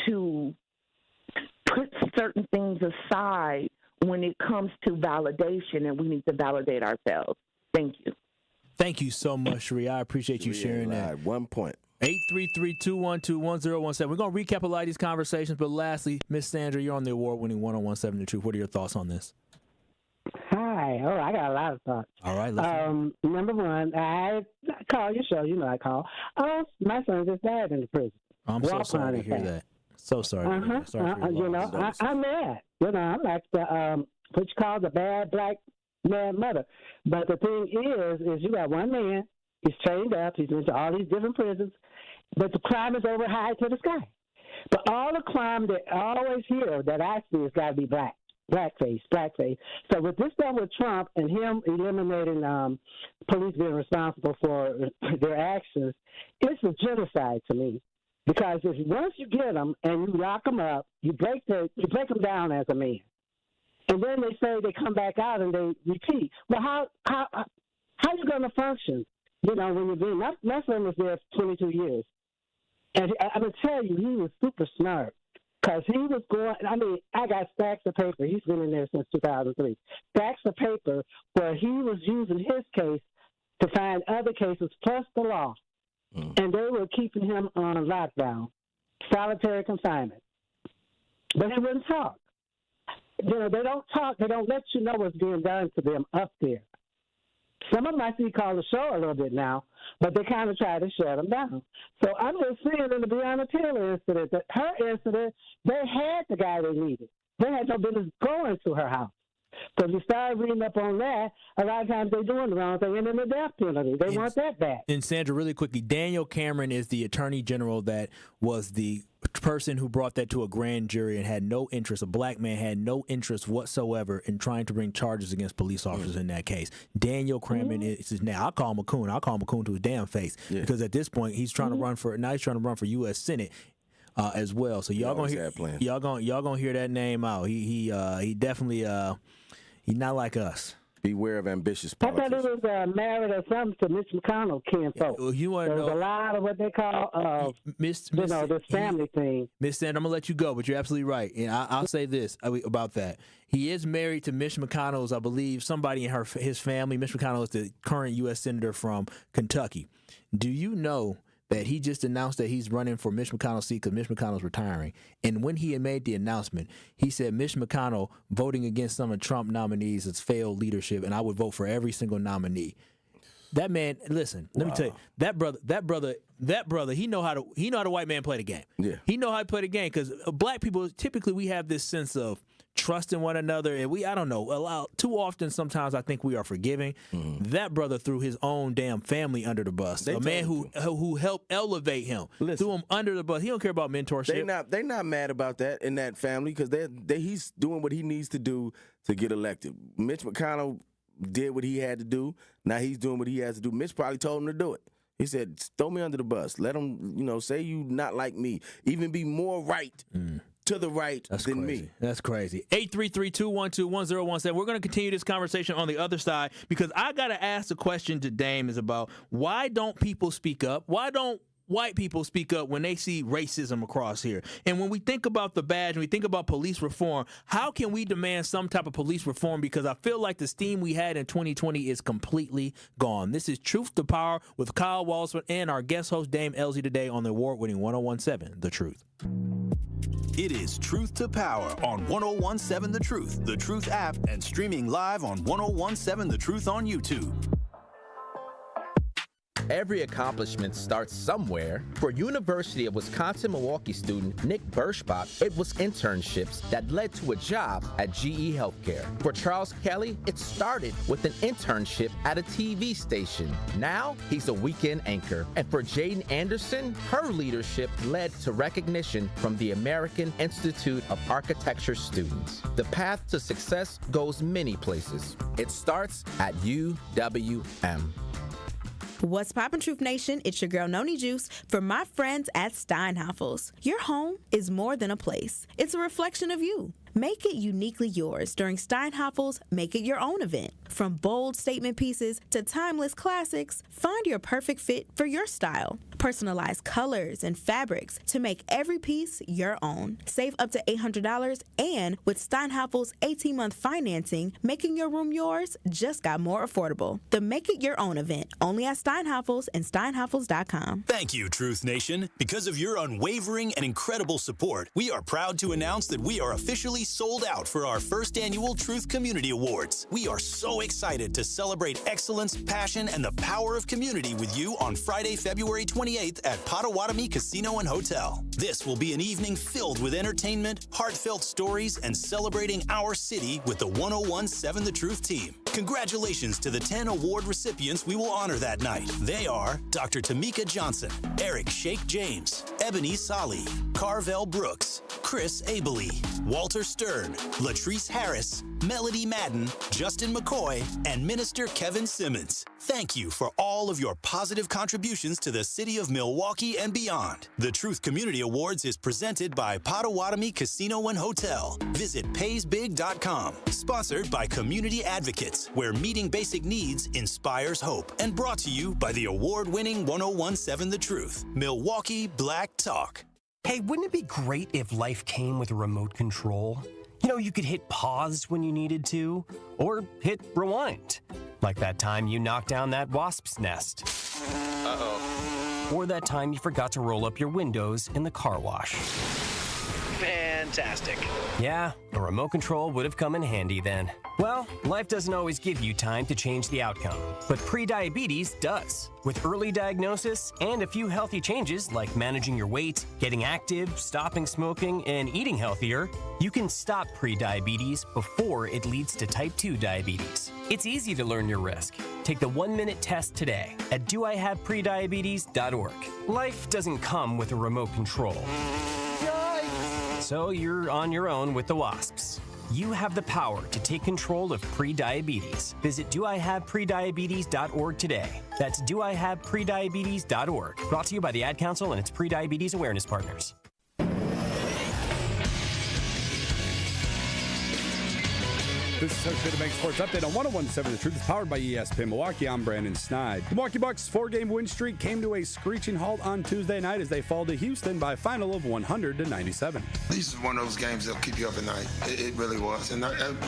to put certain things aside when it comes to validation, and we need to validate ourselves. Thank you. Thank you so much, Cherie. I appreciate you sharing that. 1 point. 833-212-1017. We're going to recap a lot of these conversations, but lastly, Miss Sandra, you're on the award-winning 1017 The Truth. What are your thoughts on this? Hi. Oh, I got a lot of thoughts. All right. Number one, I call your show. You know I call. My son just died in the prison. I'm so sorry to hear that. So sorry. To hear that. Sorry for your loss. I'm mad. I'm like the what you call the bad black mad mother. But the thing is you got one man. He's trained up. He's been to all these different prisons. But the crime is over high to the sky. But all the crime that I always hear that I see has got to be blackface. So with this stuff with Trump and him eliminating police being responsible for their actions, it's a genocide to me. Because once you get them and you lock them up, you break them down as a man. And then they say they come back out and they repeat. Well, how you going to function? When you're being, my son was there for 22 years. And I'm going to tell you, he was super smart. Because he was I got stacks of paper. He's been in there since 2003. Stacks of paper where he was using his case to find other cases plus the law. And they were keeping him on lockdown, solitary confinement. But he wouldn't talk. They don't talk. They don't let you know what's being done to them up there. Some of them I see call the show a little bit now, but they kind of try to shut them down. So I'm just saying in the Breonna Taylor incident, her incident, they had the guy they needed. They had no business going to her house. So if you start reading up on that, a lot of times they're doing the wrong thing, and then the death penalty. They want that back. And Sandra, really quickly, Daniel Cameron is the attorney general that was the person who brought that to a grand jury and had no interest. A black man had no interest whatsoever in trying to bring charges against police officers in that case. Daniel Cameron is his name. I'll call him a coon. I'll call him a coon to his damn face because at this point he's trying to run for U.S. Senate. As well, so y'all gonna hear that name out. He definitely he's not like us. Beware of ambitious politics. I thought he was married or something to Mitch McConnell kinfolk. You want to know a lot of what they call this family thing. Miss Sandra, I'm gonna let you go, but you're absolutely right, and I'll say this about that. He is married to Mitch McConnell's, I believe, somebody in his family. Mitch McConnell is the current U.S. senator from Kentucky. Do you know that he just announced that he's running for Mitch McConnell's seat because Mitch McConnell's retiring? And when he had made the announcement, he said Mitch McConnell voting against some of Trump nominees is failed leadership, and I would vote for every single nominee. That man, listen, let me tell you, that brother, he know how the white man play the game. Yeah, he know how to play the game because black people typically we have this sense of trusting one another, and I don't know, too often sometimes I think we are forgiving. That brother threw his own damn family under the bus. A man who helped elevate him, threw him under the bus. He don't care about mentorship. They not mad about that in that family because he's doing what he needs to do to get elected. Mitch McConnell did what he had to do. Now he's doing what he has to do. Mitch probably told him to do it. He said, throw me under the bus. Let him, say you not like me. Even be more right to the right than me. That's crazy. 833-212-1017. We're going to continue this conversation on the other side because I got to ask the question to Dame is about why don't people speak up? Why don't white people speak up when they see racism across here? And when we think about the badge and we think about police reform, how can we demand some type of police reform? Because I feel like the steam we had in 2020 is completely gone. This is Truth to Power with Kyle Walsman and our guest host, Dame Elsie, today on the award-winning 1017 The Truth. It is Truth to Power on 1017 The Truth app, and streaming live on 1017 The Truth on YouTube. Every accomplishment starts somewhere. For University of Wisconsin-Milwaukee student Nick Birschbach, it was internships that led to a job at GE Healthcare. For Charles Kelly, it started with an internship at a TV station. Now, he's a weekend anchor. And for Jaden Anderson, her leadership led to recognition from the American Institute of Architecture students. The path to success goes many places. It starts at UWM. What's poppin', Truth Nation? It's your girl Noni Juice for my friends at Steinhafels. Your home is more than a place. It's a reflection of you. Make it uniquely yours during Steinhaffel's Make It Your Own event. From bold statement pieces to timeless classics, find your perfect fit for your style. Personalize colors and fabrics to make every piece your own. Save up to $800, and with Steinhaffel's 18-month financing, making your room yours just got more affordable. The Make It Your Own event, only at Steinhaffel's and steinhaffels.com. Thank you, Truth Nation. Because of your unwavering and incredible support, we are proud to announce that we are officially sold out for our first annual Truth Community Awards. We are so excited to celebrate excellence, passion, and the power of community with you on Friday, February 28th at Potawatomi Casino and Hotel. This will be an evening filled with entertainment, heartfelt stories, and celebrating our city with the 1017 The Truth team. Congratulations to the 10 award recipients we will honor that night. They are Dr. Tamika Johnson, Eric Shake James, Ebony Solly, Carvel Brooks, Chris Abele, Walter Stern, Latrice Harris, Melody Madden, Justin McCoy, and Minister Kevin Simmons. Thank you for all of your positive contributions to the city of Milwaukee and beyond. The Truth Community Awards is presented by Potawatomi Casino and Hotel. Visit paysbig.com. Sponsored by Community Advocates, where meeting basic needs inspires hope. And brought to you by the award-winning 1017 The Truth. Milwaukee Black Talk. Hey, wouldn't it be great if life came with a remote control? You know, you could hit pause when you needed to, or hit rewind. Like that time you knocked down that wasp's nest. Uh-oh. Or that time you forgot to roll up your windows in the car wash. Fantastic. Yeah, a remote control would have come in handy then. Well, life doesn't always give you time to change the outcome, but prediabetes does. With early diagnosis and a few healthy changes like managing your weight, getting active, stopping smoking, and eating healthier, you can stop prediabetes before it leads to type 2 diabetes. It's easy to learn your risk. Take the 1-minute test today at doihaveprediabetes.org. Life doesn't come with a remote control. So you're on your own with the wasps. You have the power to take control of prediabetes. Visit doihaveprediabetes.org today. That's doihaveprediabetes.org. Brought to you by the Ad Council and its prediabetes awareness partners. This is Coach Good to Make Sports Update on 1017 The Truth. Is powered by ESPN Milwaukee. I'm Brandon Snide. The Milwaukee Bucks' 4-game win streak came to a screeching halt on Tuesday night as they fall to Houston by a final of 100-97. This is one of those games that'll keep you up at night. It really was. And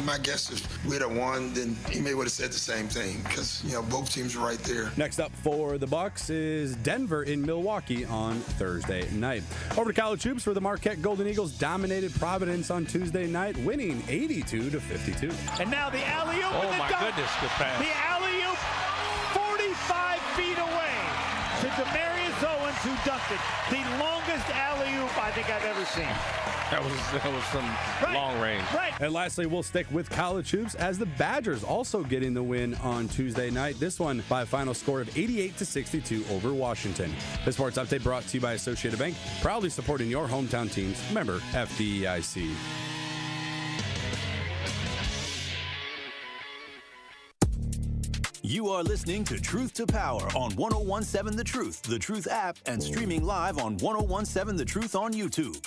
my guess is if we'd have won, then he may would have said the same thing because, you know, both teams are right there. Next up for the Bucks is Denver in Milwaukee on Thursday night. Over to college hoops, where the Marquette Golden Eagles dominated Providence on Tuesday night, winning 82-52. And now the alley-oop. Oh, and the my dunk. goodness, good pass. The alley-oop 45 feet away to Demarius Owens, who dunked it. The longest alley-oop I think I've ever seen. That was from long range. Right. And lastly, we'll stick with college hoops as the Badgers also getting the win on Tuesday night. This one by a final score of 88-62 over Washington. The Sports Update brought to you by Associated Bank, proudly supporting your hometown teams. Member FDIC. You are listening to Truth to Power on 1017 The Truth app, and streaming live on 1017 The Truth on YouTube.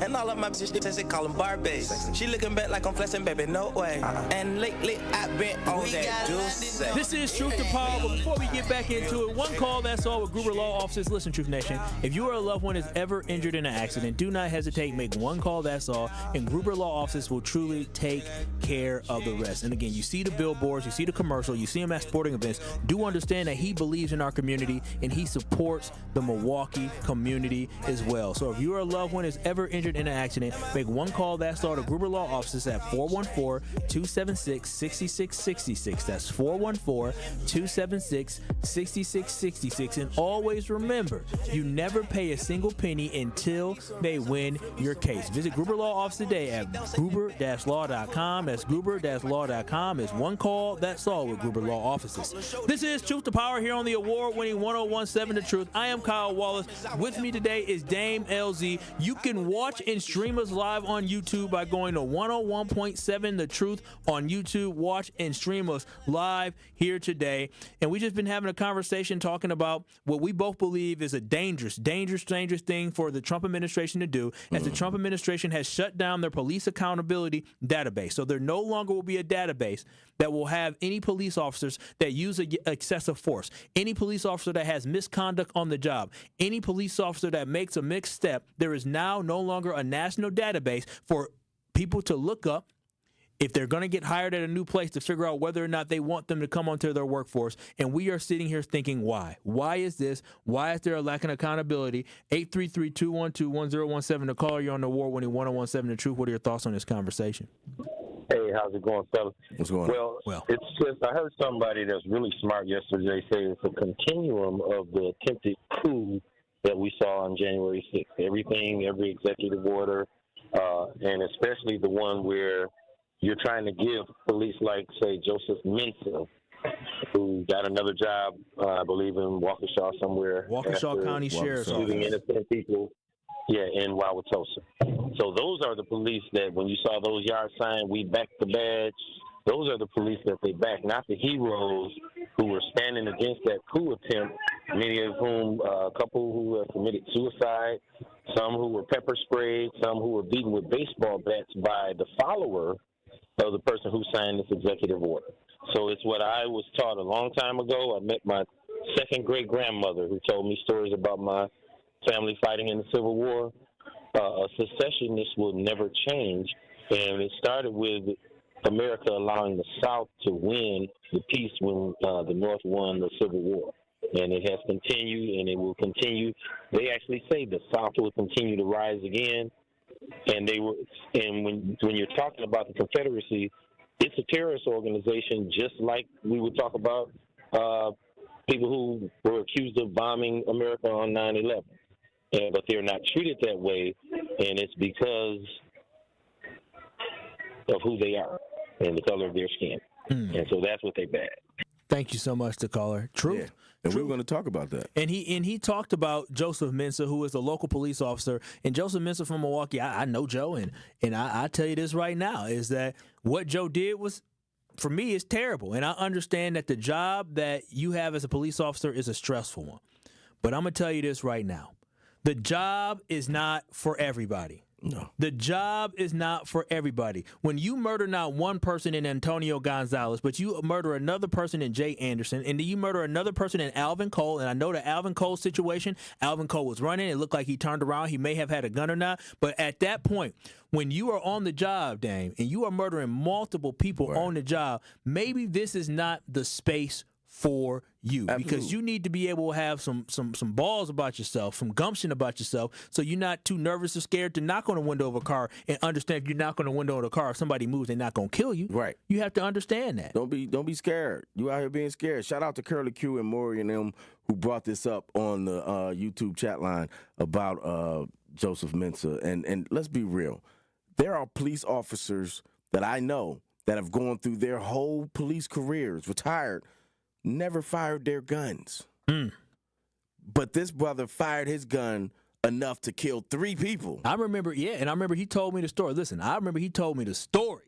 And all of my bitches, they call them Barbies. She looking back like I'm flexing, baby, no way. And lately, I've been on that juice. This is Truth to Power, but before we get back into it, one call, that's all, with Gruber Law Offices. Listen, Truth Nation, if you or a loved one is ever injured in an accident, do not hesitate. Make one call, that's all, and Gruber Law Offices will truly take care of the rest. And again, you see the billboards, you see the commercial, you see him at sporting events. Do understand that he believes in our community and he supports the Milwaukee community as well. So if you or a loved one is ever injured in an accident, make one call, that's all, to Gruber Law Offices at 414-276-6666. That's 414-276-6666. And always remember, you never pay a single penny until they win your case. Visit Gruber Law Office today at gruber-law.com. That's gruber-law.com. It's one call, that's all, with Gruber Law Offices. This is Truth to Power here on the award-winning 1017 The Truth. I am Kyle Wallace. With me today is Dame LZ. You can watch Watch and stream us live on YouTube by going to 101.7 The Truth on YouTube. Watch and stream us live here today. And we just been having a conversation talking about what we both believe is a dangerous thing for the Trump administration to do, as the Trump administration has shut down their police accountability database. So there no longer will be a database that will have any police officers that use excessive force, any police officer that has misconduct on the job, any police officer that makes a mixed step. There is now no longer a national database for people to look up if they're going to get hired at a new place to figure out whether or not they want them to come onto their workforce. And we are sitting here thinking, why? Why is this? Why is there a lack of accountability? 833-212-1017 to call you on the award-winning 1017 The Truth. What are your thoughts on this conversation? Hey, how's it going, fella? What's going on? Well, it's just, I heard somebody that's really smart yesterday say it's a continuum of the attempted coup that we saw on January 6th. Every executive order, and especially the one where you're trying to give police like, say, Joseph Mensa, who got another job, I believe, in Waukesha somewhere. Waukesha County Sheriff's Office. Shooting innocent people. Yeah, in Wauwatosa. So those are the police that, when you saw those yard signs, we back the badge, those are the police that they back, not the heroes who were standing against that coup attempt, many of whom, a couple who committed suicide, some who were pepper sprayed, some who were beaten with baseball bats by the follower of the person who signed this executive order. So it's what I was taught a long time ago. I met my second great-grandmother who told me stories about my family fighting in the Civil War. A secessionist will never change, and it started with America allowing the South to win the peace when the North won the Civil War. And it has continued, and it will continue. They actually say the South will continue to rise again. And when you're talking about the Confederacy, it's a terrorist organization, just like we would talk about people who were accused of bombing America on 9/11. But they're not treated that way, and it's because of who they are and the color of their skin. And so that's what they bad. Thank you so much, the caller. True. Yeah. And we're going to talk about that. And he talked about Joseph Mensa, who is a local police officer. And Joseph Mensa from Milwaukee, I know Joe, and I tell you this right now, is that what Joe did was, for me, is terrible. And I understand that the job that you have as a police officer is a stressful one. But I'm going to tell you this right now. The job is not for everybody. No. The job is not for everybody. When you murder not one person in Antonio Gonzalez, but you murder another person in Jay Anderson, and then you murder another person in Alvin Cole, and I know the Alvin Cole situation, Alvin Cole was running. It looked like he turned around. He may have had a gun or not. But at that point, when you are on the job, Dame, and you are murdering multiple people on the job, maybe this is not the space for you. Absolutely. Because you need to be able to have some balls about yourself, some gumption about yourself, so you're not too nervous or scared to knock on the window of a car and understand if you knock on the window of the car, if somebody moves, they're not going to kill you. Right. You have to understand that. Don't be scared. You out here being scared. Shout out to Curly Q and Maury and them who brought this up on the YouTube chat line about Joseph Mensa. And let's be real. There are police officers that I know that have gone through their whole police careers, retired, never fired their guns. But this brother fired his gun enough to kill 3 people. I remember he told me the story. Listen, I remember he told me the story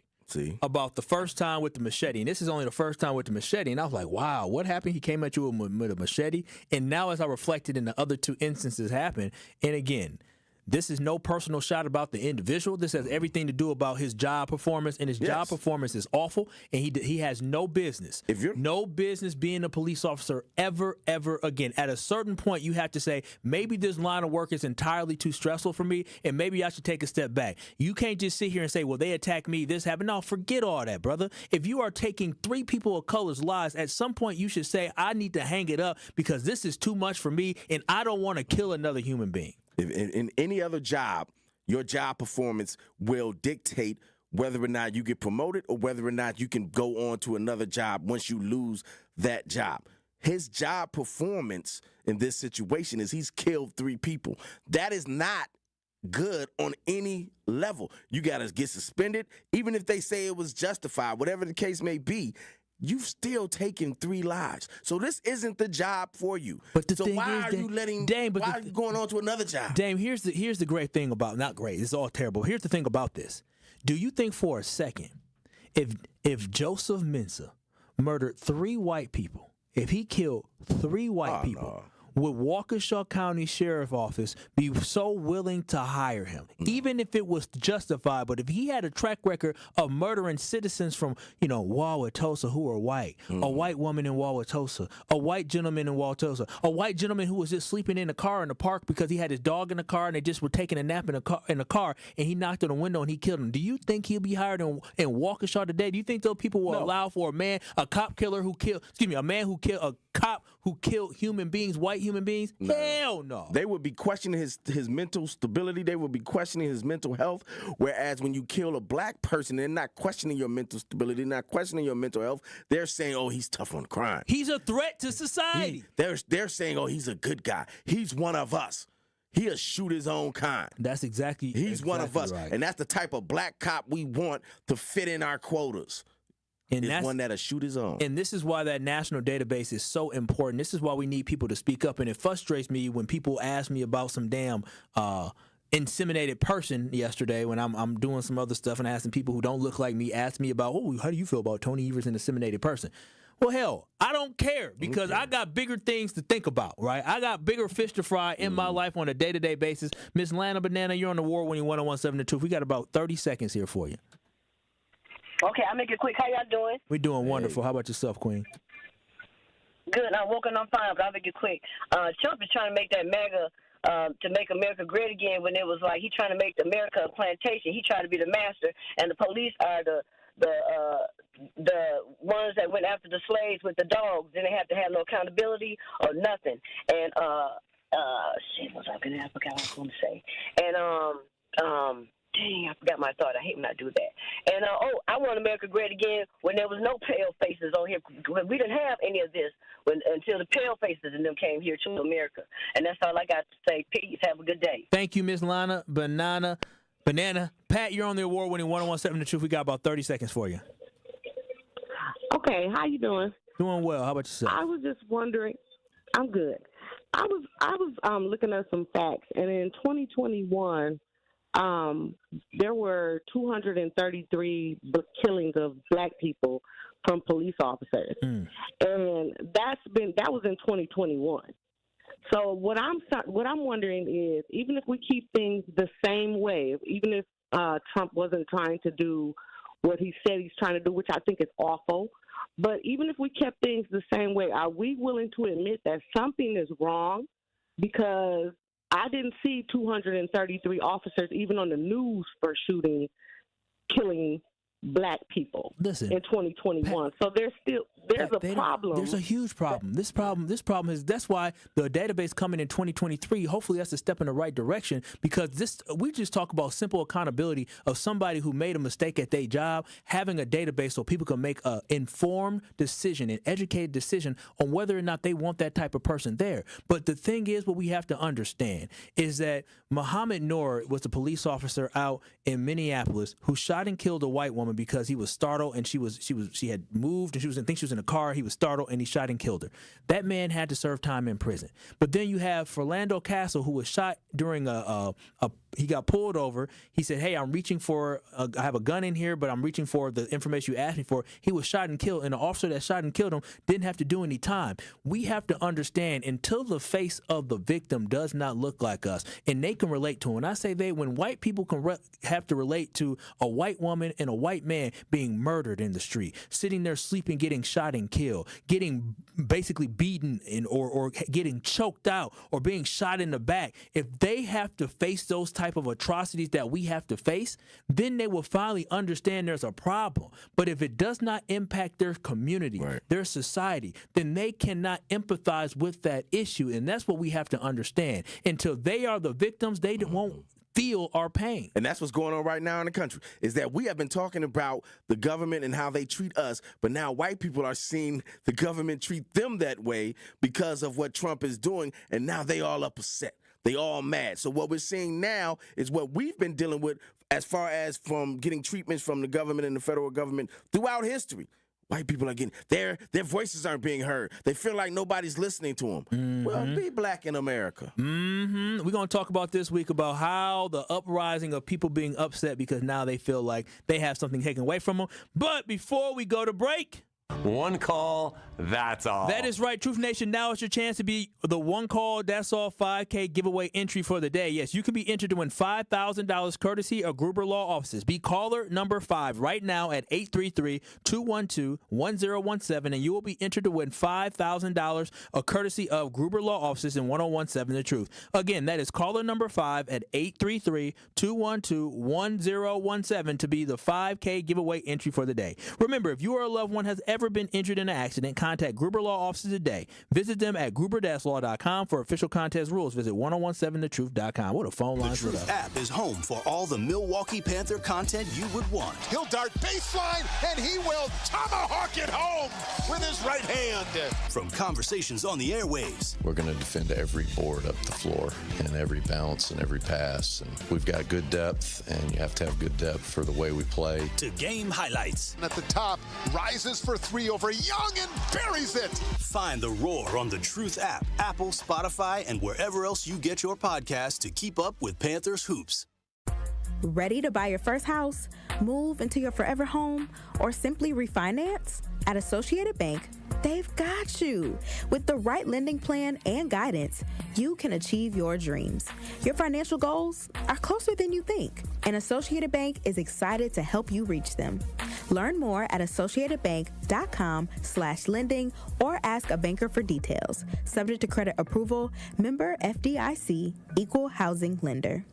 about the first time with the machete. And this is only the first time with the machete. And I was like, wow, what happened? He came at you with a machete. And now as I reflected in the other 2 instances happened, and again, this is no personal shot about the individual. This has everything to do about his job performance, and his job performance is awful, and he has no business. No business being a police officer ever again. At a certain point, you have to say, maybe this line of work is entirely too stressful for me, and maybe I should take a step back. You can't just sit here and say, well, they attacked me, this happened. No, forget all that, brother. If you are taking 3 people of color's lives, at some point you should say, I need to hang it up because this is too much for me, and I don't want to kill another human being. In any other job, your job performance will dictate whether or not you get promoted or whether or not you can go on to another job once you lose that job. His job performance in this situation is he's killed 3 people. That is not good on any level. You got to get suspended, even if they say it was justified, whatever the case may be. you've still taken 3 lives. So this isn't the job for you. But the so thing why is, are you letting? Dame, why are you going on to another job? Dame, here's the great thing about, not great, it's all terrible. Here's the thing about this. Do you think for a second, if Joseph Mensah murdered 3 white people, if he killed 3 white people, would Waukesha County Sheriff Office be so willing to hire him, even if it was justified? But if he had a track record of murdering citizens from, Wauwatosa who are white, a white woman in Wauwatosa, a white gentleman in Wauwatosa, a white gentleman who was just sleeping in the car in the park because he had his dog in the car and they just were taking a nap in the car and he knocked on the window and he killed him. Do you think he'll be hired in Waukesha today? Do you think those people will allow for a man who killed human beings, white human beings? No. Hell no. They would be questioning his mental stability. They would be questioning his mental health. Whereas when you kill a black person, they're not questioning your mental stability, they're not questioning your mental health. They're saying, oh, he's tough on crime. He's a threat to society. They're saying, oh, he's a good guy. He's one of us. He'll shoot his own kind. That's exactly. He's one of us. Right. And that's the type of black cop we want to fit in our quotas. And that's one that'll shoot his own. And this is why that national database is so important. This is why we need people to speak up. And it frustrates me when people ask me about some damn inseminated person yesterday when I'm doing some other stuff and asking people who don't look like me, ask me about, how do you feel about Tony Evers, an inseminated person? Well, hell, I don't care because I got bigger things to think about, right? I got bigger fish to fry in my life on a day-to-day basis. Miss Lana Banana, you're on the award-winning 1017 The Truth. We got about 30 seconds here for you. Okay, I'll make it quick. How y'all doing? We're doing wonderful. How about yourself, Queen? Good. I'm woken on fine, but I'll make it quick. Trump is trying to make that MAGA, to make America great again when it was like he trying to make America a plantation. He tried to be the master, and the police are the ones that went after the slaves with the dogs. Then they have to have no accountability or nothing. And, what was going to say? And, dang, I forgot my thought. I hate when I do that. And, I want America great again when there was no pale faces on here. We didn't have any of this until the pale faces and them came here to America. And that's all I got to say. Peace. Have a good day. Thank you, Miss Lana Banana. Pat, you're on the award-winning 1017 The Truth. We got about 30 seconds for you. Okay, how you doing? Doing well. How about yourself? I was just wondering. I'm good. I was looking at some facts, and in 2021, there were 233 killings of black people from police officers, and that was in 2021. So what I'm wondering is, even if we keep things the same way, even if Trump wasn't trying to do what he said he's trying to do, which I think is awful, but even if we kept things the same way, are we willing to admit that something is wrong? Because I didn't see 233 officers even on the news for killing black people in 2021. So there's a problem. There's a huge problem. This problem is, that's why the database coming in 2023, hopefully that's a step in the right direction, because we just talk about simple accountability of somebody who made a mistake at their job, having a database so people can make an informed decision, an educated decision on whether or not they want that type of person there. But the thing is, what we have to understand is that Muhammad Noor was a police officer out in Minneapolis who shot and killed a white woman because he was startled, and she had moved, and I think she was in a car. He was startled and he shot and killed her. That man had to serve time in prison. But then you have Philando Castle, who was shot during he got pulled over. He said, hey, I'm reaching for, I have a gun in here, but I'm reaching for the information you asked me for. He was shot and killed, and the officer that shot and killed him didn't have to do any time. We have to understand, until the face of the victim does not look like us, and they can relate to him. When I say when white people can have to relate to a white woman and a white man being murdered in the street, sitting there sleeping, getting shot and killed, getting basically beaten or getting choked out or being shot in the back, if they have to face those type of atrocities that we have to face, then they will finally understand there's a problem. But if it does not impact their community, their society, then they cannot empathize with that issue. And that's what we have to understand. Until they are the victims, they won't feel our pain. And that's what's going on right now in the country, is that we have been talking about the government and how they treat us, but now white people are seeing the government treat them that way because of what Trump is doing, and now they all upset. They all mad. So what we're seeing now is what we've been dealing with as far as from getting treatments from the government and the federal government throughout history. white people are getting their voices aren't being heard. They feel like nobody's listening to them. Mm-hmm. Well, be black in America. Mm-hmm. We're going to talk about this week about how the uprising of people being upset because now they feel like they have something taken away from them. But before we go to break, one call, that's all. That is right, Truth Nation. Now is your chance to be the one call, that's all 5K giveaway entry for the day. Yes, you can be entered to win $5,000 courtesy of Gruber Law Offices. Be caller number 5 right now at 833-212-1017, and you will be entered to win $5,000 courtesy of Gruber Law Offices in 1017 The Truth. Again, that is caller number 5 at 833-212-1017 to be the 5K giveaway entry for the day. Remember, if you or a loved one has ever been injured in an accident, contact Gruber Law Offices today. Visit them at gruber-law.com for official contest rules. Visit 1017thetruth.com. What a phone line for us. The Truth app is home for all the Milwaukee Panther content you would want. He'll dart baseline, and he will tomahawk it home with his right hand. From conversations on the airwaves. We're going to defend every board up the floor and every bounce and every pass. And we've got good depth, and you have to have good depth for the way we play. To game highlights. And at the top, rises for 3 over Young and buries it. Find The Roar on the Truth app, Apple, Spotify, and wherever else you get your podcasts to keep up with Panthers hoops. Ready to buy your first house, move into your forever home, or simply refinance? At Associated Bank, they've got you. With the right lending plan and guidance, you can achieve your dreams. Your financial goals are closer than you think, and Associated Bank is excited to help you reach them. Learn more at associatedbank.com/lending or ask a banker for details. Subject to credit approval, member FDIC, equal housing lender.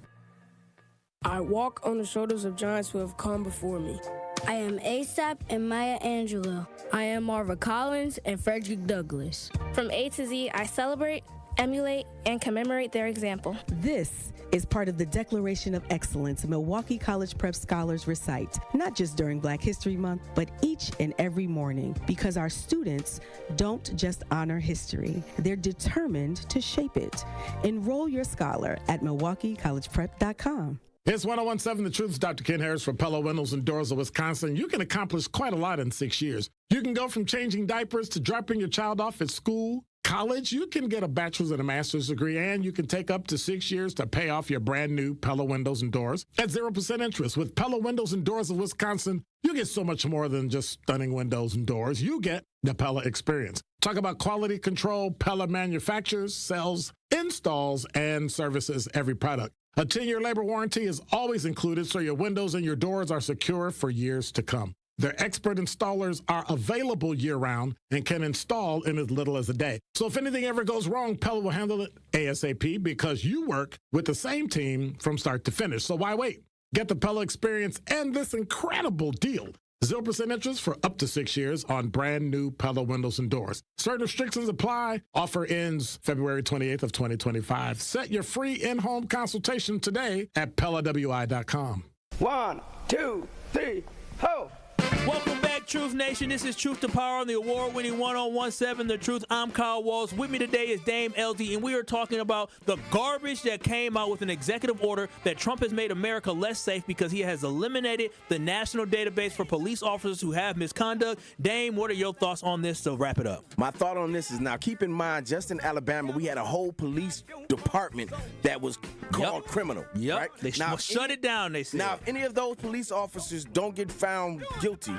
I walk on the shoulders of giants who have come before me. I am ASAP and Maya Angelou. I am Marva Collins and Frederick Douglass. From A to Z, I celebrate, emulate, and commemorate their example. This is part of the Declaration of Excellence Milwaukee College Prep Scholars recite, not just during Black History Month, but each and every morning, because our students don't just honor history, they're determined to shape it. Enroll your scholar at MilwaukeeCollegePrep.com. It's 1017 The Truth's Dr. Ken Harris for Pella Windows and Doors of Wisconsin. You can accomplish quite a lot in 6 years. You can go from changing diapers to dropping your child off at school, college. You can get a bachelor's and a master's degree, and you can take up to 6 years to pay off your brand new Pella Windows and Doors at 0% interest. With Pella Windows and Doors of Wisconsin, you get so much more than just stunning windows and doors. You get the Pella experience. Talk about quality control. Pella manufactures, sells, installs, and services every product. A 10-year labor warranty is always included, so your windows and your doors are secure for years to come. Their expert installers are available year-round and can install in as little as a day. So if anything ever goes wrong, Pella will handle it ASAP because you work with the same team from start to finish. So why wait? Get the Pella experience and this incredible deal. 0% interest for up to 6 years on brand new Pella windows and doors. Certain restrictions apply. Offer ends February 28th of 2025. Set your free in-home consultation today at PellaWI.com. 1, 2, 3, ho! Welcome back, Truth Nation. This is Truth to Power on the award-winning 1017 The Truth. I'm Kyle Walls. With me today is Dame LD, and we are talking about the garbage that came out with an executive order that Trump has made America less safe because he has eliminated the national database for police officers who have misconduct. Dame, what are your thoughts on this to wrap it up? My thought on this is, now keep in mind, just in Alabama, we had a whole police department that was called criminal. Yep. Right? They shut it down, they said. Now, if any of those police officers don't get found guilty,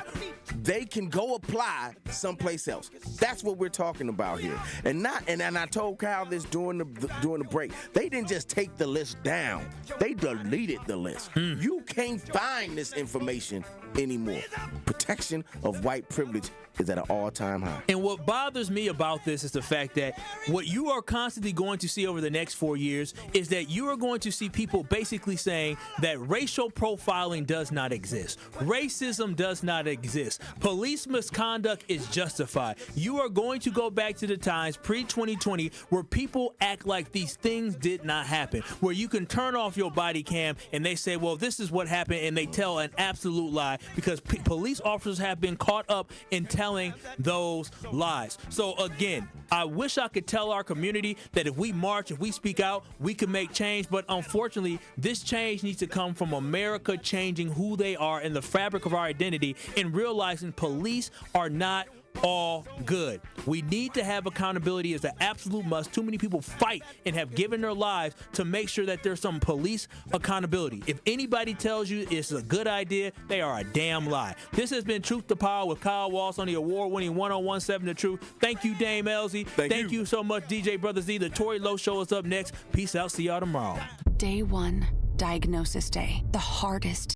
they can go apply someplace else. That's what we're talking about here. And I told Kyle this during the break. They didn't just take the list down. They deleted the list. You can't find this information anymore. Protection of white privilege is at an all-time high. And what bothers me about this is the fact that what you are constantly going to see over the next 4 years is that you are going to see people basically saying that racial profiling does not exist. Racism does not exist. Police misconduct is justified. You are going to go back to the times pre-2020 where people act like these things did not happen, where you can turn off your body cam and they say, well, this is what happened, and they tell an absolute lie. lie because police officers have been caught up in telling those lies. So again, I wish I could tell our community that if we march, if we speak out, we can make change. But unfortunately, this change needs to come from America changing who they are and the fabric of our identity and realizing police are not all good. We need to have accountability as an absolute must. Too many people fight and have given their lives to make sure that there's some police accountability. If anybody tells you it's a good idea, they are a damn lie. This has been Truth to Power with Kyle Walsh on the award-winning 101.7 The Truth. Thank you, Dame Elsie. Thank you so much, DJ Brother Z. The Tory Lowe Show is up next. Peace out. See y'all tomorrow. Day 1, diagnosis day. The hardest